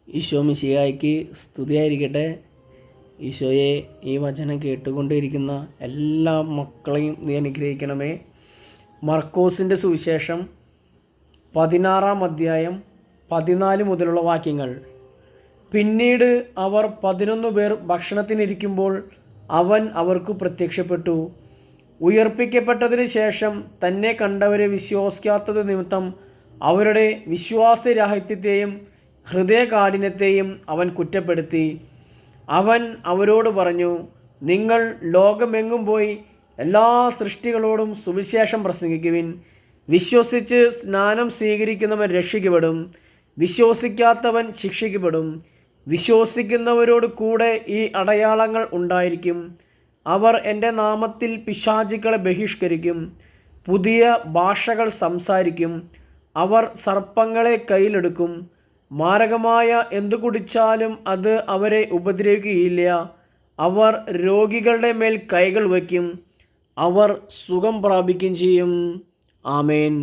ഈശോ മിശിഹായ്ക്ക് സ്തുതിയായിരിക്കട്ടെ. ഈശോയെ, ഈ വചനം കേട്ടുകൊണ്ടിരിക്കുന്ന എല്ലാ മക്കളെയും നീ അനുഗ്രഹിക്കണമേ. മർക്കോസിൻ്റെ സുവിശേഷം 16-ാം അധ്യായം 14 മുതലുള്ള വാക്യങ്ങൾ. പിന്നീട് അവർ 11 പേർ ഭക്ഷണത്തിനിരിക്കുമ്പോൾ അവൻ അവർക്ക് പ്രത്യക്ഷപ്പെട്ടു. ഉയർപ്പിക്കപ്പെട്ടതിന് ശേഷം തന്നെ കണ്ടവരെ വിശ്വസിക്കാത്തത് നിമിത്തം അവരുടെ വിശ്വാസരാഹിത്യത്തെയും ഹൃദയകാഠിന്യത്തെയും അവൻ കുറ്റപ്പെടുത്തി. അവൻ അവരോട് പറഞ്ഞു, നിങ്ങൾ ലോകമെങ്ങും പോയി എല്ലാ സൃഷ്ടികളോടും സുവിശേഷം പ്രസംഗിക്കുവിൻ. വിശ്വസിച്ച് സ്നാനം സ്വീകരിക്കുന്നവൻ രക്ഷിക്കപ്പെടും, വിശ്വസിക്കാത്തവൻ ശിക്ഷിക്കപ്പെടും. വിശ്വസിക്കുന്നവരോട് കൂടെ ഈ അടയാളങ്ങൾ ഉണ്ടായിരിക്കും. അവർ എൻ്റെ നാമത്തിൽ പിശാചുക്കളെ ബഹിഷ്കരിക്കും, പുതിയ ഭാഷകൾ സംസാരിക്കും, അവർ സർപ്പങ്ങളെ കയ്യിലെടുക്കും, മാരകമായ എന്തു കുടിച്ചാലും അത് അവരെ ഉപദ്രവിക്കുകയില്ല. അവർ രോഗികളുടെ മേൽ കൈകൾ വയ്ക്കും, അവർ സുഖം പ്രാപിക്കുകയും ചെയ്യും. ആമേൻ.